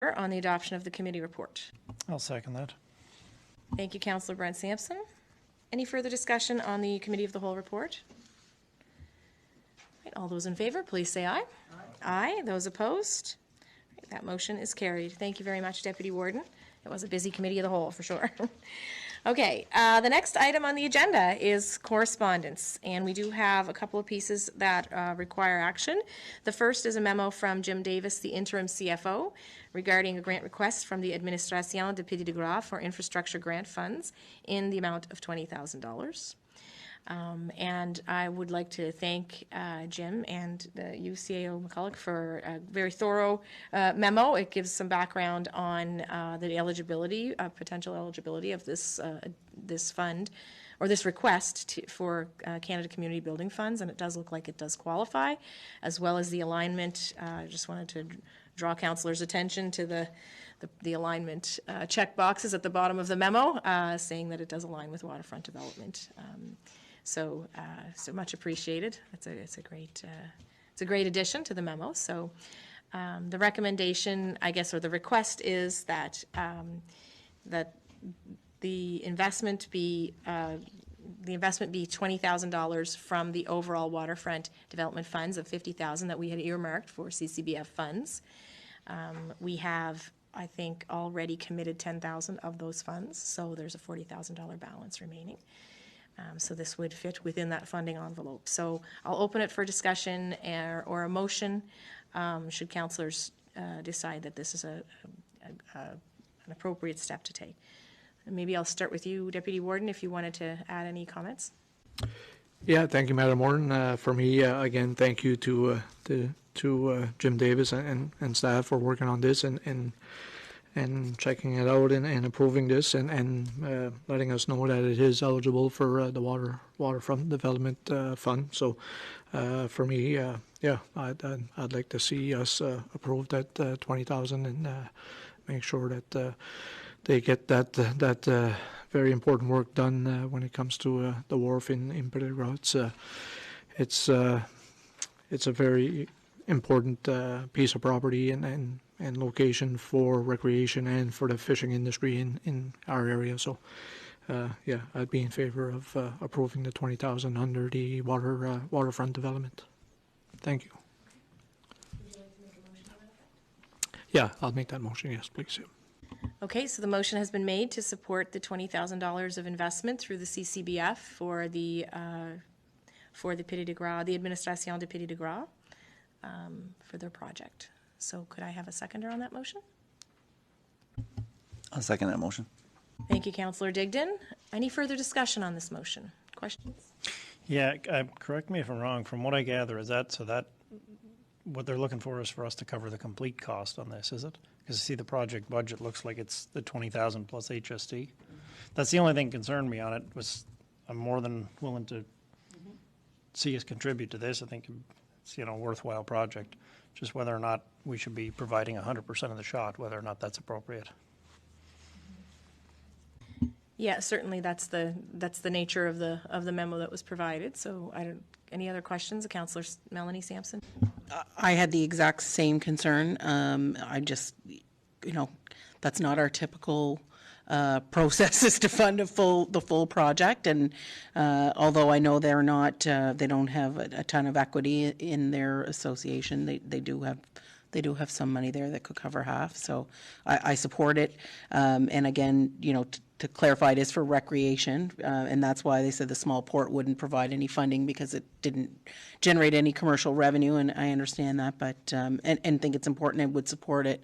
on the adoption of the committee report? I'll second that. Thank you, Councillor Brent Sampson. Any further discussion on the committee of the whole report? Right, all those in favor, please say aye. Aye. Those opposed? Right, that motion is carried. Thank you very much, Deputy Warden. It was a busy committee of the whole, for sure. Okay, the next item on the agenda is correspondence, and we do have a couple of pieces that require action. The first is a memo from Jim Davis, the interim CFO, regarding a grant request from the Administration de Petit de Gras for infrastructure grant funds in the amount of $20,000. And I would like to thank Jim and the UCAO McCulloch for a very thorough memo. It gives some background on the eligibility, potential eligibility of this this fund, or this request for Canada Community Building Funds, and it does look like it does qualify, as well as the alignment. I just wanted to draw councillors' attention to the alignment check boxes at the bottom of the memo, saying that it does align with waterfront development. So much appreciated. It's a great addition to the memo. So the recommendation, I guess, or the request is that that the investment be $20,000 from the overall waterfront development funds of $50,000 that we had earmarked for CCBF funds. We have, I think, already committed $10,000 of those funds, so there's a $40,000 balance remaining. So this would fit within that funding envelope. So I'll open it for discussion or a motion should councillors decide that this is an appropriate step to take. And maybe I'll start with you, Deputy Warden, if you wanted to add any comments. Yeah, thank you, Madam Warden. For me, again, thank you to Jim Davis and staff for working on this and checking it out and approving this and letting us know that it is eligible for the waterfront development fund. So for me, yeah, I'd like to see us approve that 20,000 and make sure that they get that very important work done when it comes to the wharf in Petit de Gras. It's a very important piece of property and location for recreation and for the fishing industry in our area. So, yeah, I'd be in favor of approving the 20,000 under the waterfront development. Thank you. Would you like to make a motion on that? Yeah, I'll make that motion. Yes, please. Okay, so the motion has been made to support the $20,000 of investment through the CCBF for the Petit de Gras, the Administration de Petit de Gras, for their project. So could I have a seconder on that motion? I'll second that motion. Thank you, Councillor Digdon. Any further discussion on this motion? Questions? Yeah, correct me if I'm wrong. From what I gather, is that what they're looking for is for us to cover the complete cost on this, is it? Because see, the project budget looks like it's the 20,000 plus HST. That's the only thing concerned me on it. Was I'm more than willing to see us contribute to this. I think it's a worthwhile project. Just whether or not we should be providing 100% of the shot, whether or not that's appropriate. Yeah, certainly that's the nature of the memo that was provided. So any other questions? Councillor Melanie Sampson. I had the exact same concern. I just, that's not our typical process is to fund the full project, and although I know they're not, they don't have a ton of equity in their association, they do have some money there that could cover half. So I support it, and again, to clarify, it is for recreation, and that's why they said the small port wouldn't provide any funding because it didn't generate any commercial revenue, and I understand that, but and think it's important and would support it,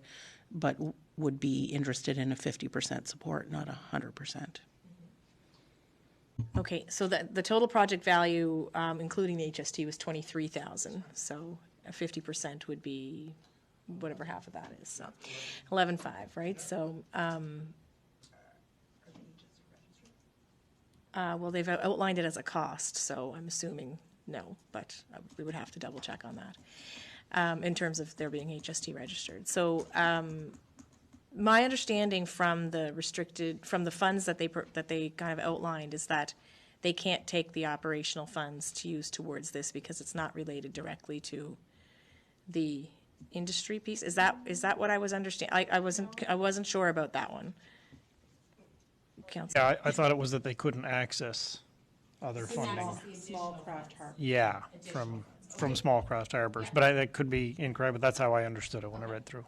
but would be interested in a 50% support, not 100%. Okay, so the total project value, including the HST, was $23,000. So a 50% would be whatever half of that is. So 11.5, right? So well, they've outlined it as a cost, so I'm assuming no, but we would have to double check on that in terms of their being HST registered. So my understanding from the funds that they kind of outlined is that they can't take the operational funds to use towards this because it's not related directly to the industry piece? Is that what I was understanding? I wasn't sure about that one. Council. Yeah, I thought it was that they couldn't access other funding. Small craft harbor. Yeah, from small craft harbors, but that could be incorrect, but that's how I understood it when I read through.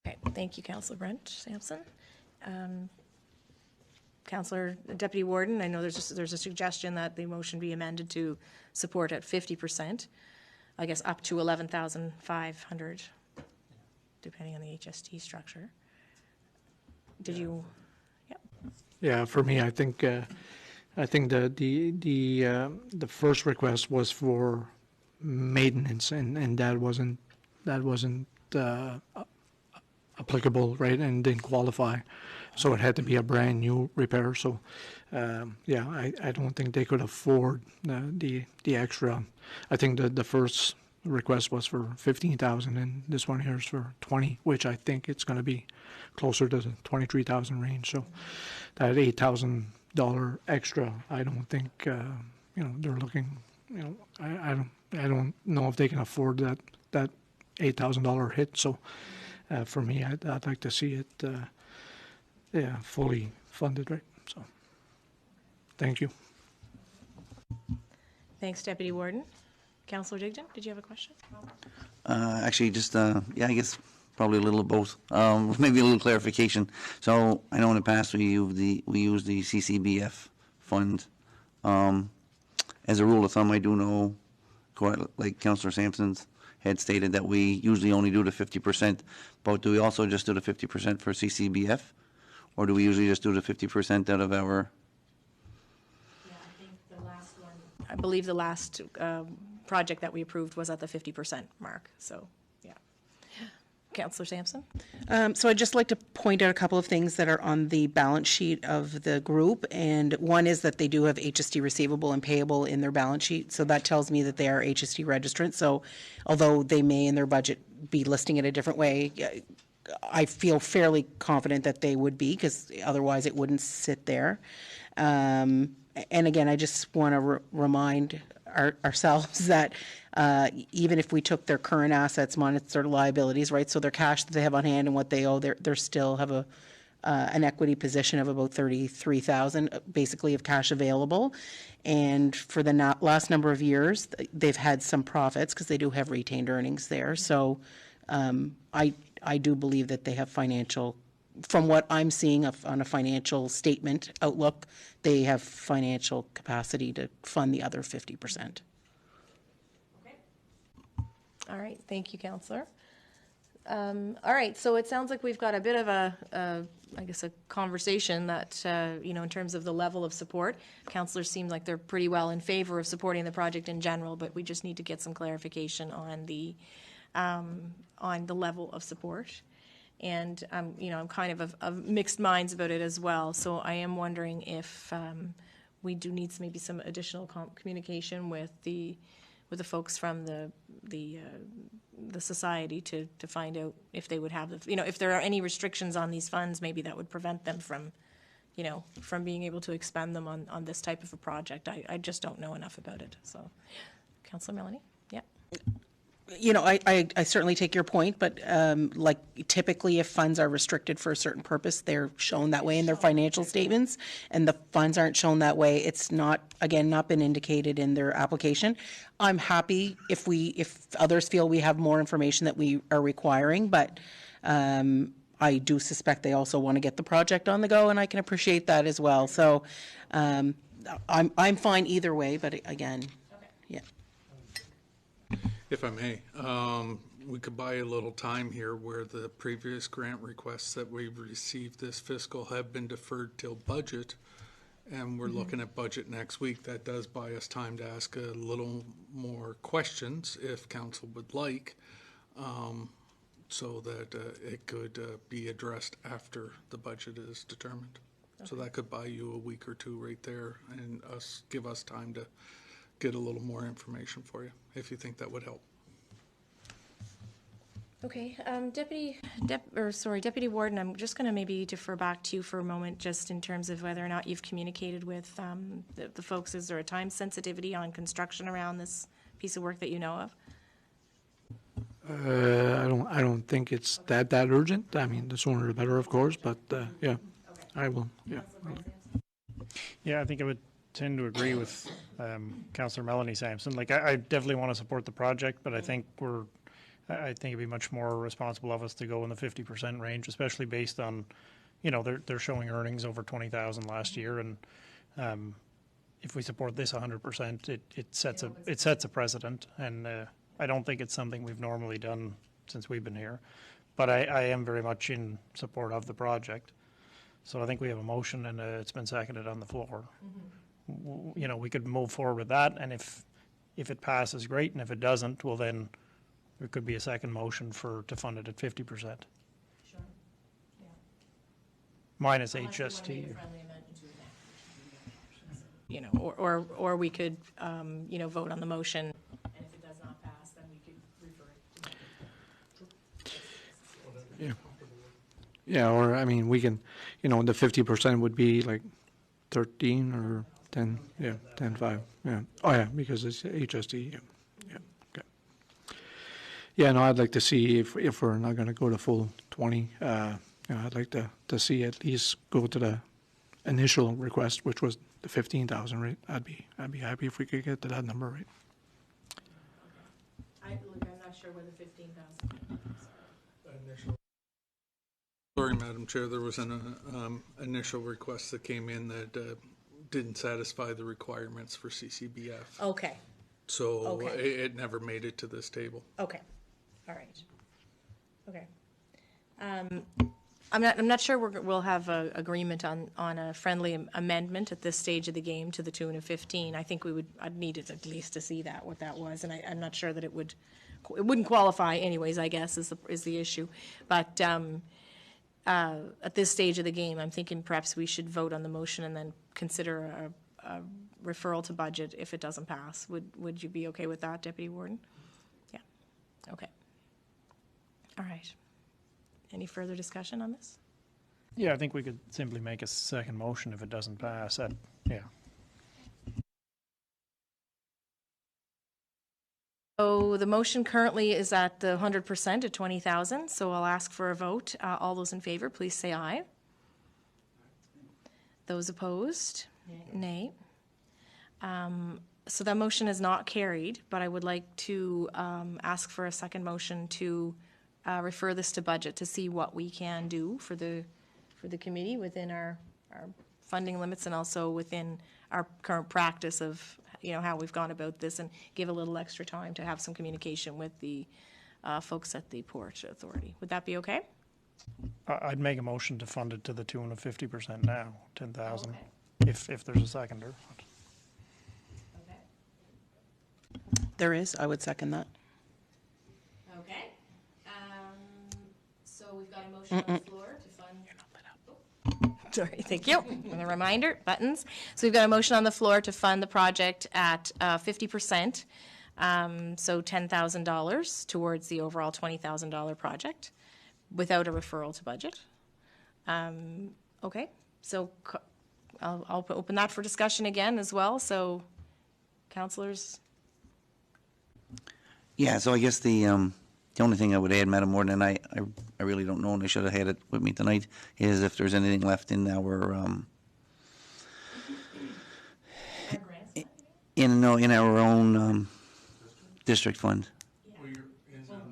Okay, thank you, Councillor Brent Sampson. Councillor Deputy Warden, I know there's a suggestion that the motion be amended to support at 50%, I guess up to 11,500, depending on the HST structure. Did you? Yep. Yeah, for me, I think the first request was for maintenance, and that wasn't applicable, right, and didn't qualify. So it had to be a brand new repair. So, yeah, I don't think they could afford the extra. I think the first request was for 15,000, and this one here is for 20, which I think it's going to be closer to the 23,000 range. So that $8,000 extra, I don't think they're looking. I don't know if they can afford that $8,000 hit. So for me, I'd like to see it. Fully funded, right? So, thank you. Thanks, Deputy Warden. Councillor Digdon, did you have a question? Actually, just, I guess probably a little of both. Maybe a little clarification. So I know in the past we used the CCBF fund. As a rule of thumb, I do know, like Councillor Sampson's had stated, that we usually only do the 50%, but do we also just do the 50% for CCBF? Or do we usually just do the 50% out of our? Yeah, I think the last one. I believe the last project that we approved was at the 50% mark. So, yeah. Councillor Sampson. So I'd just like to point out a couple of things that are on the balance sheet of the group. And one is that they do have HST receivable and payable in their balance sheet. So that tells me that they are HST registrant. So although they may in their budget be listing it a different way, I feel fairly confident that they would be, because otherwise it wouldn't sit there. And again, I just want to remind ourselves that even if we took their current assets minus their liabilities, right, so their cash that they have on hand and what they owe, they still have an equity position of about 33,000, basically, of cash available. And for the last number of years, they've had some profits because they do have retained earnings there. So I do believe that they have financial, from what I'm seeing on a financial statement outlook, they have financial capacity to fund the other 50%. All right, thank you, Councillor. All right, so it sounds like we've got a bit of a conversation that, in terms of the level of support. Councillors seem like they're pretty well in favor of supporting the project in general, but we just need to get some clarification on the level of support. And, I'm kind of mixed minds about it as well. So I am wondering if we do need maybe some additional communication with the folks from the society to find out if they would have if there are any restrictions on these funds, maybe that would prevent them from being able to expend them on this type of a project. I just don't know enough about it. So, Councillor Melanie, yeah. I certainly take your point, but like typically if funds are restricted for a certain purpose, they're shown that way in their financial statements, and the funds aren't shown that way. It's not been indicated in their application. I'm happy if others feel we have more information that we are requiring, but I do suspect they also want to get the project on the go, and I can appreciate that as well. So I'm fine either way, but again, yeah. If I may, we could buy a little time here where the previous grant requests that we've received this fiscal have been deferred till budget, and we're looking at budget next week. That does buy us time to ask a little more questions if council would like, so that it could be addressed after the budget is determined. Okay. So that could buy you a week or two right there, and give us time to get a little more information for you, if you think that would help. Okay, Deputy Warden, I'm just going to maybe defer back to you for a moment, just in terms of whether or not you've communicated with the folks. Is there a time sensitivity on construction around this piece of work that you know of? I don't think it's that urgent. I mean, the sooner the better, of course, but, yeah, I will, yeah. Yeah, I think I would tend to agree with Councillor Melanie Sampson. Like, I definitely want to support the project, but I think I think it'd be much more responsible of us to go in the 50% range, especially based on, you know, they're showing earnings over 20,000 last year, and if we support this 100%, it sets a precedent, and I don't think it's something we've normally done since we've been here, but I am very much in support of the project. So I think we have a motion, and it's been seconded on the floor. You know, we could move forward with that, and if it passes, great, and if it doesn't, well, then there could be a second motion to fund it at 50%. Sure. Yeah. Minus Unless we wanna HST. make a friendly amendment to that. You know, or we could, you know, vote on the motion, and if it does not pass, then we could refer it to. Yeah. Yeah, or, I mean, we can, you know, the 50% would be like 13 or 10, yeah, 10.5, yeah. Oh, yeah, because it's HST, yeah, yeah, okay. Yeah, no, I'd like to see if we're not gonna go to full 20, you know, I'd like to see at least go to the initial request, which was the 15,000, right? I'd be happy if we could get to that number, right? I'm not sure where the 15,000. Sorry, Madam Chair, there was an initial request that came in that didn't satisfy the requirements for CCBF. Okay, So Okay. it never made it to this table. okay, all right. Okay. I'm not sure we'll have a agreement on a friendly amendment at this stage of the game to the tune of 15. I think I'd need it at least to see what that was, and I'm not sure that it wouldn't qualify anyways, I guess, is the issue. But, at this stage of the game, I'm thinking perhaps we should vote on the motion and then consider a referral to budget if it doesn't pass. Would you be okay with that, Deputy Warden? Yeah, okay. All right. Any further discussion on this? Yeah, I think we could simply make a second motion if it doesn't pass. Yeah. So the motion currently is at the 100% at 20,000, so I'll ask for a vote. All those in favor, please say aye. Those opposed? Nay. So that motion is not carried, but I would like to ask for a second motion to refer this to budget to see what we can do for the committee within our funding limits and also within our current practice of, you know, how we've gone about this, and give a little extra time to have some communication with the folks at the Port Authority. Would that be okay? I'd make a motion to fund it to the tune of 50% now, 10,000, Okay. if there's a seconder. Okay. There is, I would second that. Okay. So we've got a motion on the floor to fund. Sorry, thank you. And a reminder, buttons. So we've got a motion on the floor to fund the project at 50%, so $10,000 towards the overall $20,000 project without a referral to budget. Okay, so I'll open that for discussion again as well. So, councillors? Yeah, so I guess the only thing I would add, Madam Warden, and I really don't know, and I should have had it with me tonight, is if there's anything left in our, in our own district fund. Well,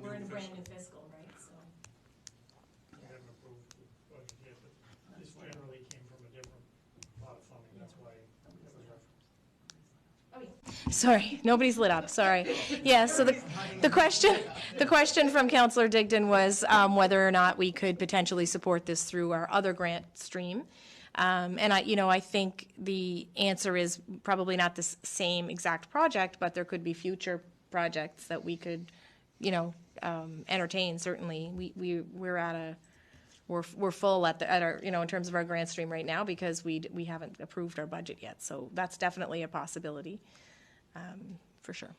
we're in a brand new fiscal, right, so. This generally came from a different pot of funding, that's why it was referenced. Sorry, nobody's lit up, sorry. Yeah, so the question from Councillor Digdon was whether or not we could potentially support this through our other grant stream. And I think the answer is probably not the same exact project, but there could be future projects that we could, entertain, certainly. We're full at our, in terms of our grant stream right now because we haven't approved our budget yet. So that's definitely a possibility, for sure.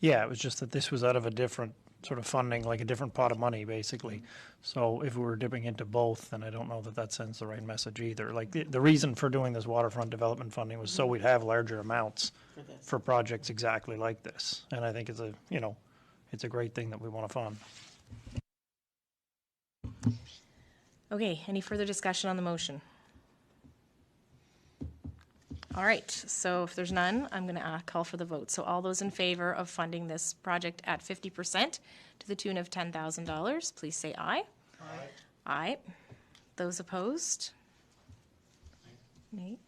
Yeah, it was just that this was out of a different sort of funding, like a different pot of money, basically. So if we were dipping into both, then I don't know that sends the right message either. Like, the reason for doing this waterfront development funding was so we'd have larger amounts for projects exactly like this. And I think it's it's a great thing that we want to fund. Okay, any further discussion on the motion? All right, so if there's none, I'm going to call for the vote. So all those in favor of funding this project at 50% to the tune of $10,000, please say aye. Aye. Aye. Those opposed? Nay.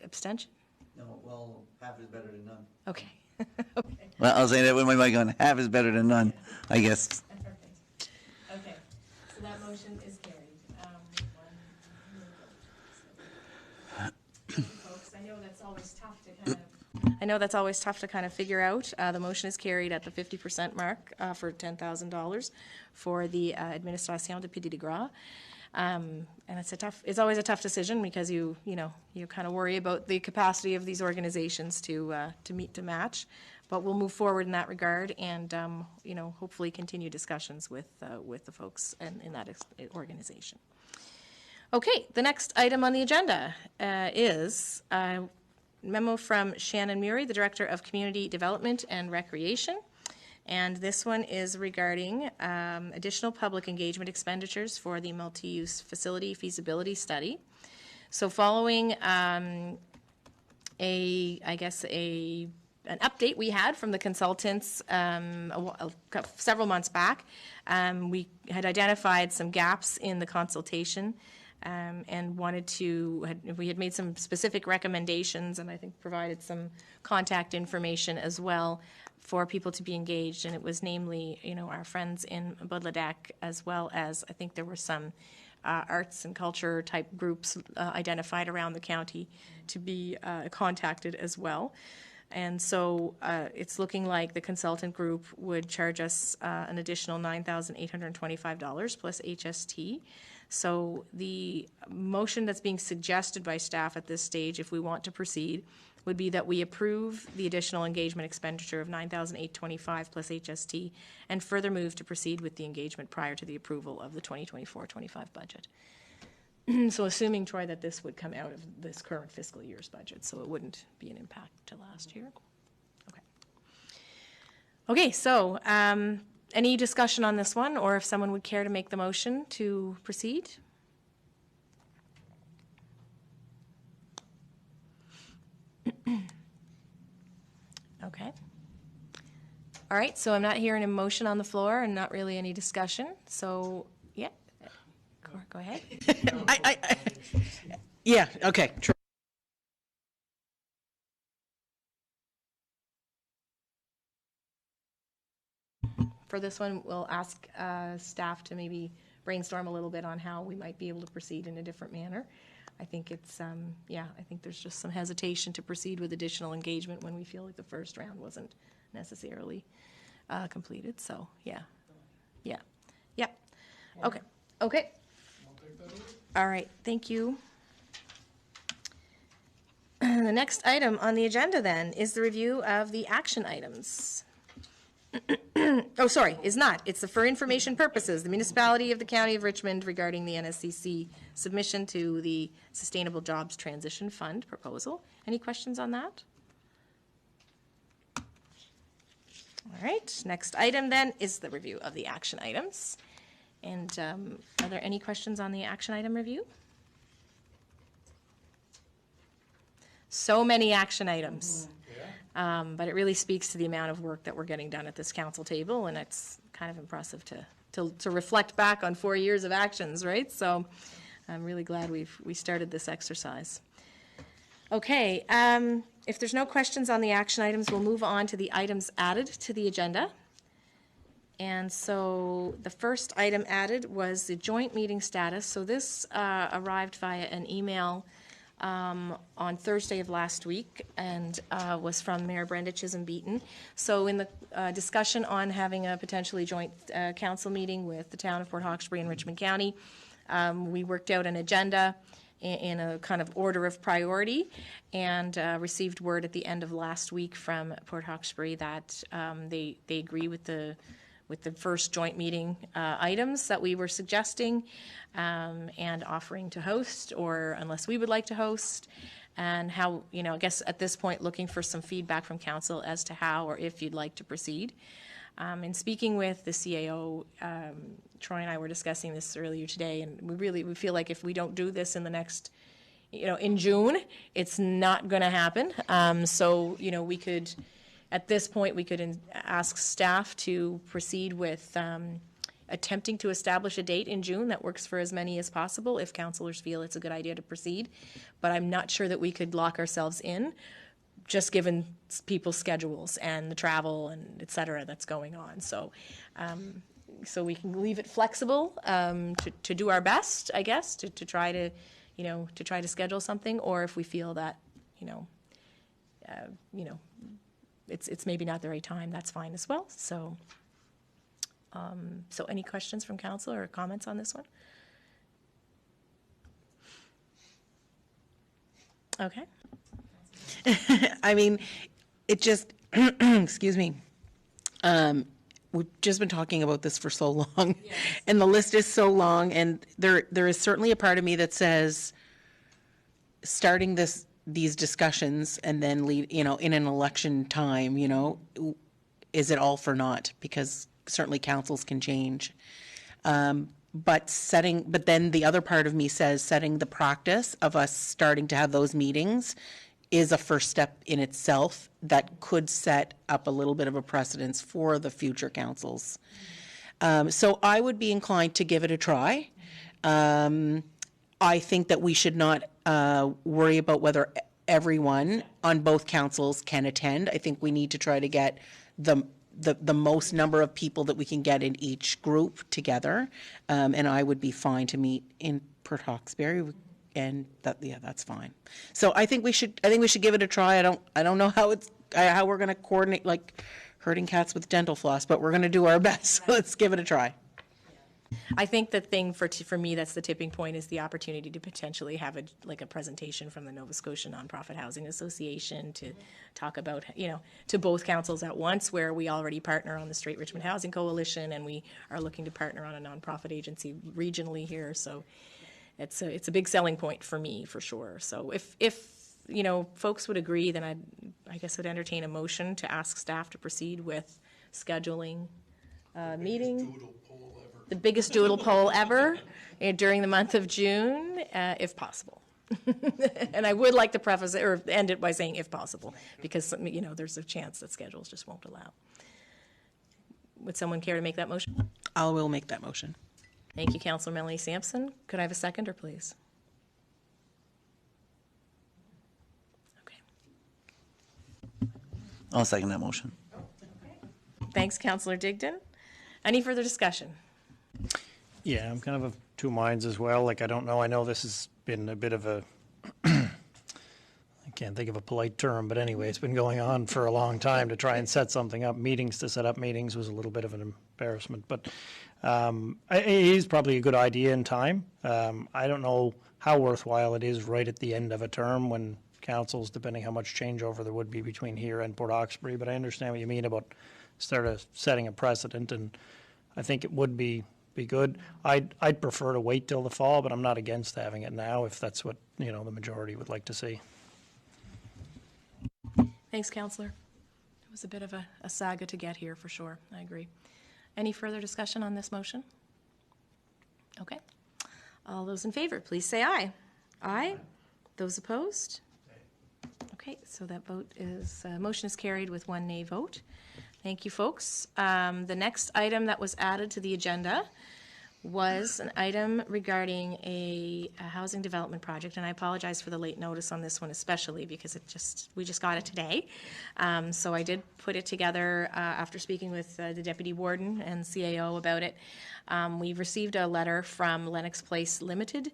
Abstention? No, well, half is better than none. Okay. Okay. Well, I'll say that with my mic on. Half is better than none, I guess. Okay, so that motion is carried. Folks, I know that's always tough to kind of figure out. The motion is carried at the 50% mark for $10,000 for the Administration de Petit de Gras. And it's always a tough decision because you kind of worry about the capacity of these organizations to match. But we'll move forward in that regard and, hopefully continue discussions with the folks in that organization. Okay, the next item on the agenda is a memo from Shannon Murray, the Director of Community Development and Recreation. And this one is regarding additional public engagement expenditures for the multi-use facility feasibility study. So following an update we had from the consultants several months back, we had identified some gaps in the consultation and we had made some specific recommendations and I think provided some contact information as well for people to be engaged, and it was namely, our friends in Budladek, as well as I think there were some arts and culture type groups identified around the county to be contacted as well. And so it's looking like the consultant group would charge us an additional $9,825 plus HST. So the motion that's being suggested by staff at this stage, if we want to proceed, would be that we approve the additional engagement expenditure of $9,825 plus HST and further move to proceed with the engagement prior to the approval of the 2024-25 budget. So assuming, Troy, that this would come out of this current fiscal year's budget, so it wouldn't be an impact to last year. Okay. Okay, so any discussion on this one, or if someone would care to make the motion to proceed? Okay. All right, so I'm not hearing a motion on the floor and not really any discussion, so, yeah. Go ahead. Yeah, okay. For this one, we'll ask staff to maybe brainstorm a little bit on how we might be able to proceed in a different manner. I think it's, I think there's just some hesitation to proceed with additional engagement when we feel like the first round wasn't necessarily completed, so, yeah. Okay. All right, thank you. The next item on the agenda then is the review of the action items. Oh, sorry, is not. It's for information purposes, the municipality of the County of Richmond regarding the NSCC submission to the Sustainable Jobs Transition Fund proposal. Any questions on that? All right, next item then is the review of the action items. And are there any questions on the action item review? So many action items. But it really speaks to the amount of work that we're getting done at this council table, and it's kind of impressive to reflect back on 4 years of actions, right? So I'm really glad we started this exercise. Okay, if there's no questions on the action items, we'll move on to the items added to the agenda. And so the first item added was the joint meeting status. So this arrived via an email on Thursday of last week and was from Mayor Brenda Chisholm-Beaton. So in the discussion on having a potentially joint council meeting with the town of Port Hawkesbury and Richmond County, we worked out an agenda in a kind of order of priority and received word at the end of last week from Port Hawkesbury that they agree with the first joint meeting items that we were suggesting and offering to host, or unless we would like to host, and how, I guess at this point looking for some feedback from council as to how or if you'd like to proceed. In speaking with the CAO, Troy and I were discussing this earlier today, and we feel like if we don't do this in the next, in June, it's not going to happen. So, we could, at this point, we could ask staff to proceed with attempting to establish a date in June that works for as many as possible, if councillors feel it's a good idea to proceed. But I'm not sure that we could lock ourselves in, just given people's schedules and the travel and et cetera that's going on. So, so we can leave it flexible to do our best, I guess, to try to, to try to schedule something, or if we feel that, it's maybe not the right time, that's fine as well. So, so any questions from council or comments on this one? Okay. I mean, it just, excuse me, we've just been talking about this for so long, and the list is so long, and there is certainly a part of me that says, starting these discussions and then lead, in an election time, is it all for naught? Because certainly councils can change. But then the other part of me says setting the practice of us starting to have those meetings is a first step in itself that could set up a little bit of a precedence for the future councils. So I would be inclined to give it a try. I think that we should not worry about whether everyone on both councils can attend. I think we need to try to get the most number of people that we can get in each group together. And I would be fine to meet in Port Hawkesbury, and that's fine. So I think we should give it a try. I don't know how we're going to coordinate, like herding cats with dental floss, but we're going to do our best. So let's give it a try. I think the thing for me that's the tipping point is the opportunity to potentially have a presentation from the Nova Scotia Nonprofit Housing Association to talk about, to both councils at once, where we already partner on the Straight Richmond Housing Coalition, and we are looking to partner on a nonprofit agency regionally here. So it's a big selling point for me, for sure. So if folks would agree, then I guess I'd entertain a motion to ask staff to proceed with scheduling a meeting. The biggest doodle poll ever during the month of June, if possible. And I would like to preface it, or end it by saying if possible, because there's a chance that schedules just won't allow. Would someone care to make that motion? I will make that motion. Thank you, Councillor Melanie Sampson. Could I have a seconder, please? Okay. I'll second that motion. Thanks, Councillor Digdon. Any further discussion? Yeah, I'm kind of two minds as well. Like, I don't know. I know this has been a bit of a, I can't think of a polite term, but anyway, it's been going on for a long time to try and set something up. To set up meetings was a little bit of an embarrassment, but it is probably a good idea in time. I don't know how worthwhile it is right at the end of a term when councils, depending how much changeover there would be between here and Port Hawkesbury, but I understand what you mean about setting a precedent, and I think it would be good. I'd prefer to wait till the fall, but I'm not against having it now if that's what the majority would like to see. Thanks, Councillor. It was a bit of a saga to get here, for sure. I agree. Any further discussion on this motion? Okay. All those in favor, please say aye. Aye. Those opposed? Okay, so that motion is carried with one nay vote. Thank you, folks. The next item that was added to the agenda was an item regarding a housing development project, and I apologize for the late notice on this one, especially because we just got it today. So I did put it together after speaking with the Deputy Warden and CAO about it. We've received a letter from Lennox Place Limited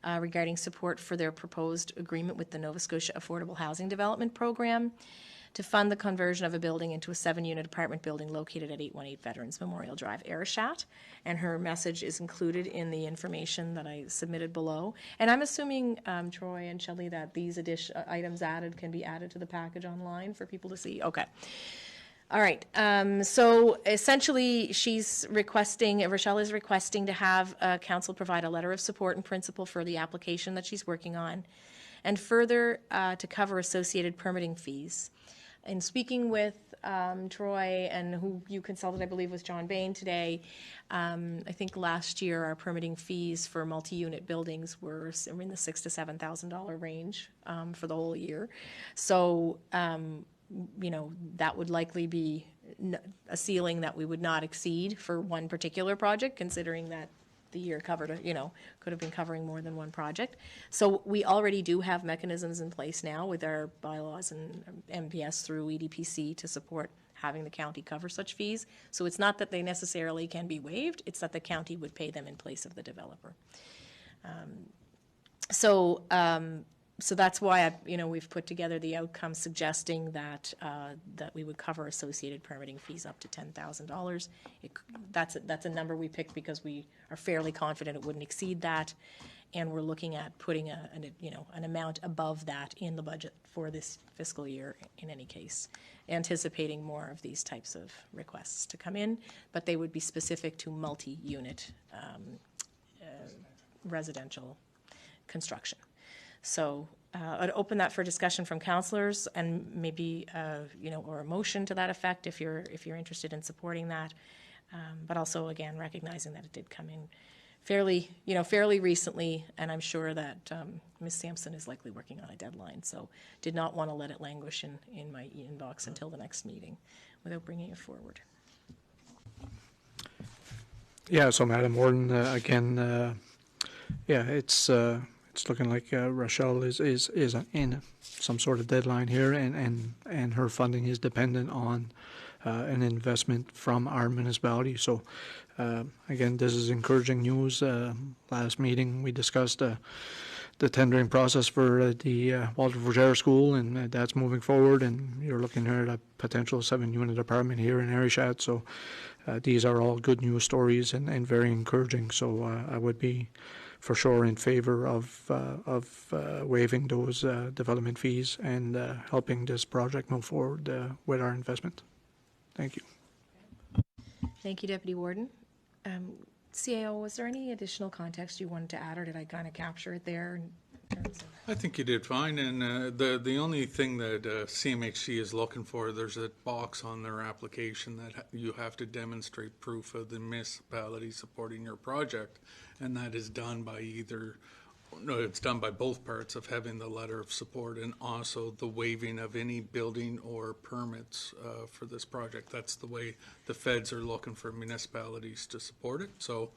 regarding support for their proposed agreement with the Nova Scotia Affordable Housing Development Program to fund the conversion of a building into a 7-unit apartment building located at 818 Veterans Memorial Drive, Arishat. And her message is included in the information that I submitted below. And I'm assuming, Troy and Shelley, that these items added can be added to the package online for people to see? Okay. All right. So essentially, Rochelle is requesting to have council provide a letter of support and principle for the application that she's working on, and further to cover associated permitting fees. in speaking with Troy, and who you consulted, I believe, was John Bain today, I think last year our permitting fees for multi-unit buildings were in the $6,000 to $7,000 range for the whole year. So, you know, that would likely be a ceiling that we would not exceed for one particular project, considering that the year covered, you know, could have been covering more than one project. So we already do have mechanisms in place now with our bylaws and MPS through EDPC to support having the county cover such fees. So it's not that they necessarily can be waived, it's that the county would pay them in place of the developer. So that's why we've put together the outcome suggesting that that we would cover associated permitting fees up to $10,000. That's a number we picked because we are fairly confident it wouldn't exceed that, and we're looking at putting an amount above that in the budget for this fiscal year in any case, anticipating more of these types of requests to come in, but they would be specific to multi-unit residential construction. So I'd open that for discussion from councillors, and maybe or a motion to that effect if you're interested in supporting that. But also, again, recognizing that it did come in fairly recently, and I'm sure that Ms. Sampson is likely working on a deadline. So did not want to let it languish in my inbox until the next meeting without bringing it forward. Yeah, so Madam Warden, again, it's looking like Rochelle is in some sort of deadline here, and her funding is dependent on an investment from our municipality. So again, this is encouraging news. Last meeting we discussed the tendering process for the Walter Fougere School, and that's moving forward, and you're looking here at a potential 7-unit apartment here in Arishat. So these are all good news stories and very encouraging. So I would be for sure in favor of waiving those development fees and helping this project move forward with our investment. Thank you. Thank you, Deputy Warden. CAO, was there any additional context you wanted to add, or did I kind of capture it there in terms of? I think you did fine, and the only thing that CMHC is looking for, there's a box on their application that you have to demonstrate proof of the municipality supporting your project, and that is done by it's done by both parts of having the letter of support and also the waiving of any building or permits for this project. That's the way the feds are looking for municipalities to support it. So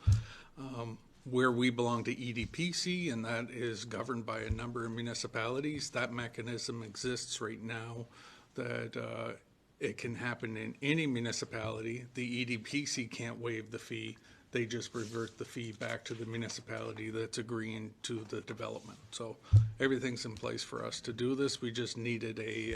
where we belong to EDPC, and that is governed by a number of municipalities, that mechanism exists right now that it can happen in any municipality. The EDPC can't waive the fee. They just revert the fee back to the municipality that's agreeing to the development. So everything's in place for us to do this. We just needed a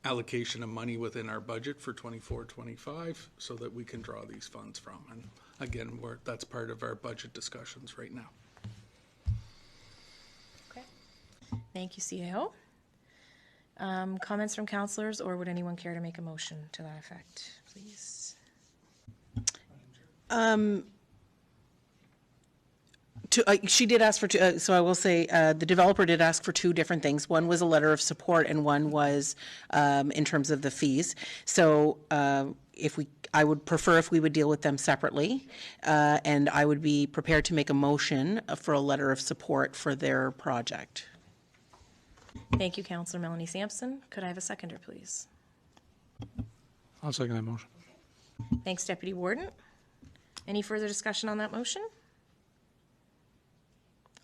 allocation of money within our budget for 24-25 so that we can draw these funds from. And again, that's part of our budget discussions right now. Okay. Thank you, CAO. Comments from councillors, or would anyone care to make a motion to that effect, please? She did ask for two, so I will say the developer did ask for two different things. One was a letter of support, and one was in terms of the fees. So I would prefer if we would deal with them separately, and I would be prepared to make a motion for a letter of support for their project. Thank you, Councillor Melanie Sampson. Could I have a seconder, please? I'll second that motion. Thanks, Deputy Warden. Any further discussion on that motion?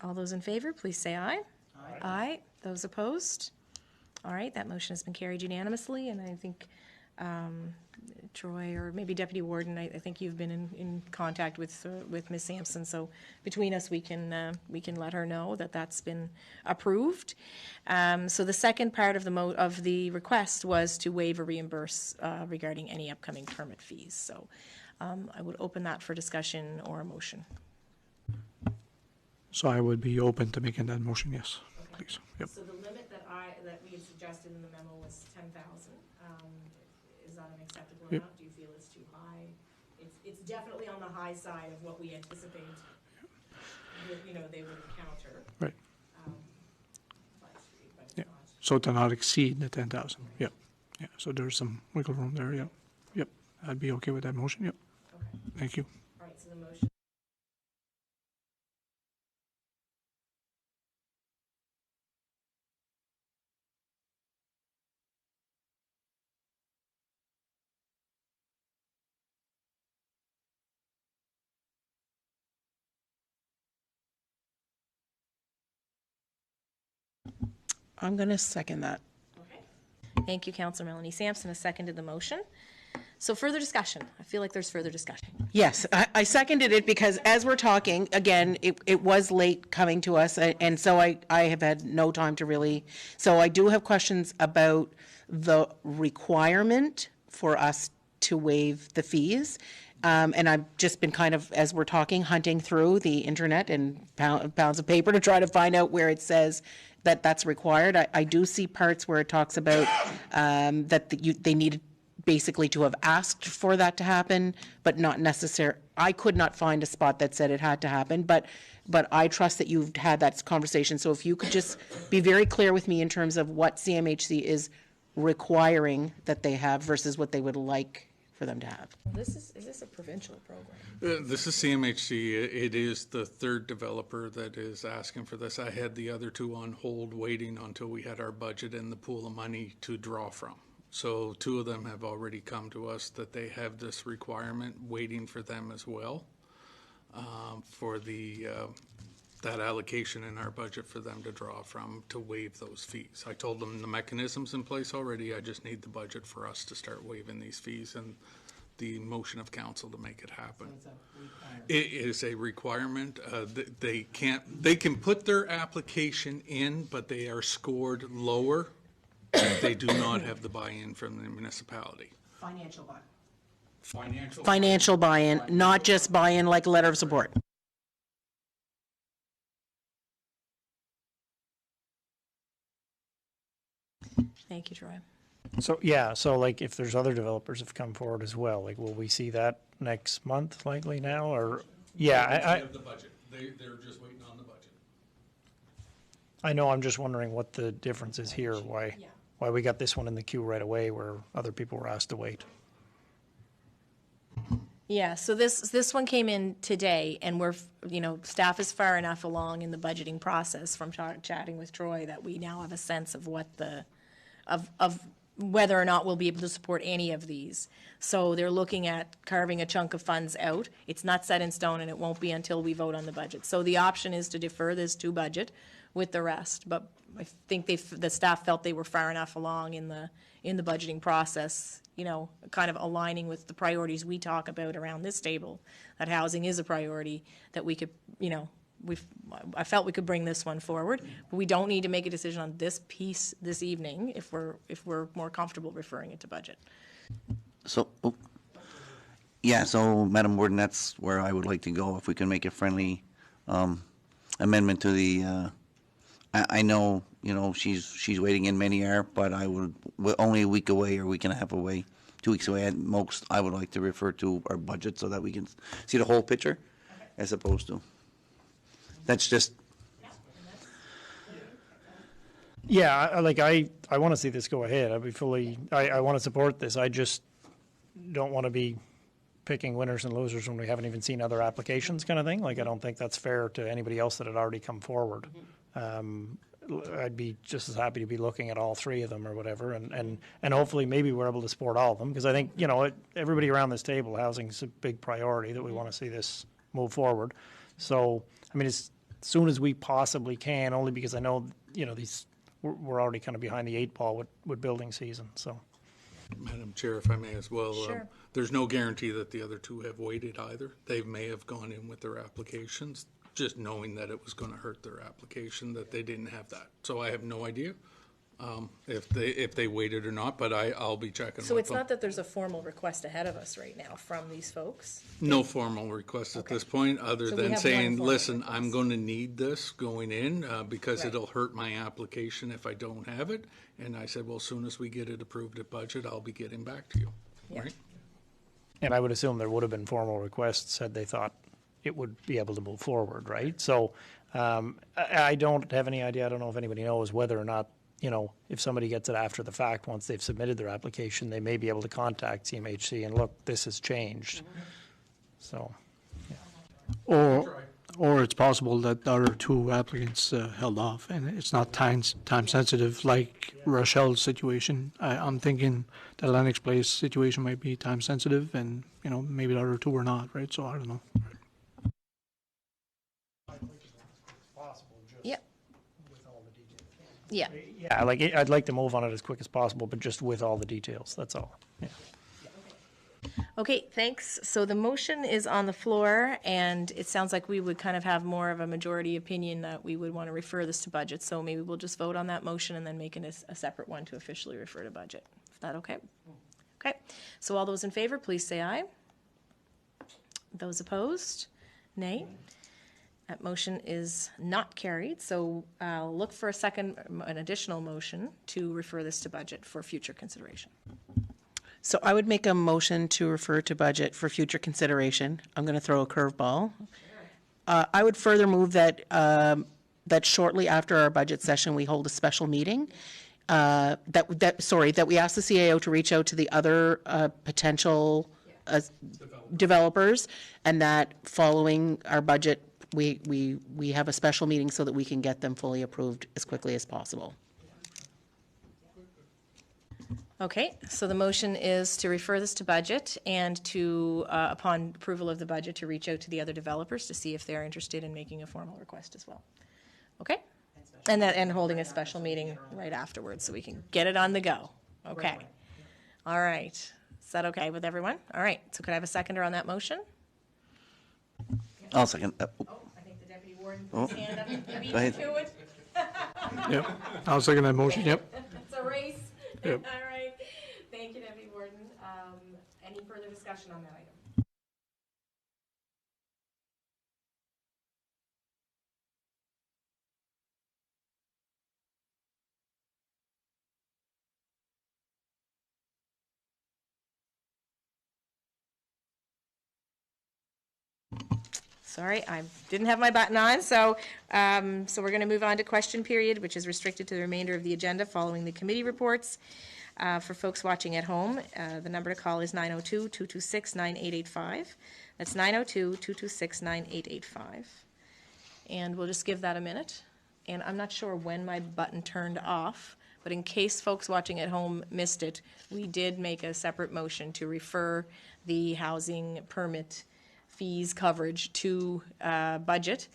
All those in favor, please say aye. Aye. Aye. Those opposed? All right, that motion has been carried unanimously, and I think Troy, or maybe Deputy Warden, I think you've been in contact with Ms. Sampson, so between us we can let her know that that's been approved. So the second part of the request was to waive or reimburse regarding any upcoming permit fees. So I would open that for discussion or a motion. So I would be open to making that motion, yes, okay. Please. Yep. So the limit that we had suggested in the memo was 10,000. Is that an acceptable amount? Do you feel it's too high? It's definitely on the high side of what we anticipate they would encounter. Right. But Yeah. not. So to not exceed the 10,000. Yeah. Yeah, so there's some wiggle room there, yep. Yep, I'd be okay with that motion, yep. Thank you. All right, so the motion. I'm going to second that. Thank you, Councillor Melanie Sampson has seconded the motion. So further discussion. I feel like there's further discussion. Yes, I seconded it because as we're talking, again, it was late coming to us, and so I have had no time to really, so I do have questions about the requirement for us to waive the fees. And I've just been kind of, as we're talking, hunting through the internet and pounds of paper to try to find out where it says that that's required. I do see parts where it talks about that they needed basically to have asked for that to happen, but not necessary. I could not find a spot that said it had to happen, but I trust that you've had that conversation. So if you could just be very clear with me in terms of what CMHC is requiring that they have versus what they would like for them to have. Is this a provincial program? This is CMHC. It is the third developer that is asking for this. I had the other two on hold, waiting until we had our budget and the pool of money to draw from. So two of them have already come to us that they have this requirement waiting for them as well, for that allocation in our budget for them to draw from to waive those fees. I told them the mechanism's in place already. I just need the budget for us to start waiving these fees and the motion of council to make it happen. It is a requirement. They can put their application in, but they are scored lower. They do not have the buy-in from the municipality. Financial buy-in. Financial Buy-in, not just buy-in like a letter of support. Thank you, Troy. So, yeah, so like if there's other developers have come forward as well, like will we see that next month likely now or? Yeah, They have the budget. They're just waiting on the budget. I know, I'm just wondering what the difference is here, why we got this one in the queue right away where other people were asked to wait. Yeah, so this one came in today, and staff is far enough along in the budgeting process from chatting with Troy that we now have a sense of what of whether or not we'll be able to support any of these. So they're looking at carving a chunk of funds out. It's not set in stone, and it won't be until we vote on the budget. So the option is to defer this to budget with the rest, but I think the staff felt they were far enough along in the budgeting process, kind of aligning with the priorities we talk about around this table, that housing is a priority, that we could, I felt we could bring this one forward, but we don't need to make a decision on this piece this evening if we're more comfortable referring it to budget. So, yeah, so Madam Warden, that's where I would like to go, if we can make a friendly amendment to the, I know, she's waiting in, many are, but we're only a week away or a week and a half away, 2 weeks away at most. I would like to refer to our budget so that we can see the whole picture as opposed to. That's just. Yeah, I want to see this go ahead. I want to support this. I just don't want to be picking winners and losers when we haven't even seen other applications kind of thing. Like, I don't think that's fair to anybody else that had already come forward. I'd be just as happy to be looking at all three of them or whatever, and hopefully maybe we're able to support all of them, because I think, everybody around this table, housing's a big priority, that we want to see this move forward. So, I mean, as soon as we possibly can, only because I know, we're already kind of behind the eight ball with building season, so. Madam Chair, if I may as well. Sure. There's no guarantee that the other two have waited either. They may have gone in with their applications, just knowing that it was going to hurt their application, that they didn't have that. So I have no idea if they waited or not, but I'll be checking with them. So it's not that there's a formal request ahead of us right now from these folks? No formal request at this point, other So we than have one saying, formal listen, I'm request. going to need this going in because Right. it'll hurt my application if I don't have it. And I said, well, as soon as we get it approved at budget, I'll be getting back to you. Yeah. Right? And I would assume there would have been formal requests had they thought it would be able to move forward, right? So I don't have any idea, I don't know if anybody knows whether or not you know, if somebody gets it after the fact, once they've submitted their application, they may be able to contact CMHC and look, this has changed. So, Or it's possible that the other two applicants held off, and it's not time sensitive like Rochelle's situation. I'm thinking the Lennox Place situation might be time sensitive, and, you know, maybe the other two were not, right? So I don't know. Yep. Yeah. yeah, like, I'd like to move on it as quick as possible, but just with all the details, that's all. Yeah. Okay, thanks. So the motion is on the floor, and it sounds like we would kind of have more of a majority opinion that we would want to refer this to budget. So maybe we'll just vote on that motion and then make it a separate one to officially refer to budget. Is that okay? Okay. So all those in favor, please say aye. Those opposed, nay. That motion is not carried. So I'll look for an additional motion to refer this to budget for future consideration. So I would make a motion to refer to budget for future consideration. I'm going to throw a curveball. I would further move that, that shortly after our budget session, we hold a special meeting. That we ask the CAO to reach out to the other potential developers, and that following our budget, we have a special meeting so that we can get them fully approved as quickly as possible. Okay, so the motion is to refer this to budget and to, upon approval of the budget, to reach out to the other developers to see if they're interested in making a formal request as well. Okay? And holding a special meeting right afterwards so we can get it on the go. Okay. All right. Is that okay with everyone? All right, so could I have a seconder on that motion? I'll second. I think the deputy warden put his hand up. You beat Go ahead. to it. Yep. I'll second that motion, yep. It's a race. Yep. All right. Thank you, Deputy Warden. Any further discussion on that item? Sorry, I didn't have my button on, so we're going to move on to question period, which is restricted to the remainder of the agenda following the committee reports. For folks watching at home, the number to call is 902-226-9885. That's 902-226-9885. And we'll just give that a minute. And I'm not sure when my button turned off, but in case folks watching at home missed it, we did make a separate motion to refer the housing permit fees coverage to budget,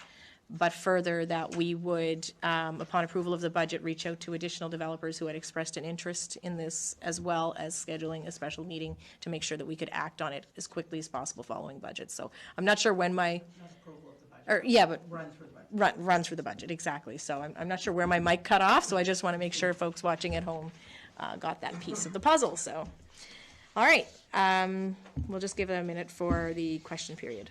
but further that we would, upon approval of the budget, reach out to additional developers who had expressed an interest in this, as well as scheduling a special meeting to make sure that we could act on it as quickly as possible following budget. So I'm not sure when my, yeah, but run through the budget, exactly. So I'm not sure where my mic cut off, so I just want to make sure folks watching at home got that piece of the puzzle. So, all right, we'll just give it a minute for the question period.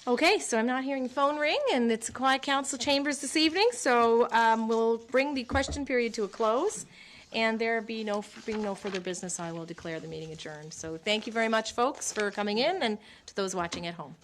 Okay, so I'm not hearing the phone ring, and it's a quiet council chambers this evening, so we'll bring the question period to a close, and there being no further business, I will declare the meeting adjourned. So thank you very much, folks, for coming in, and to those watching at home.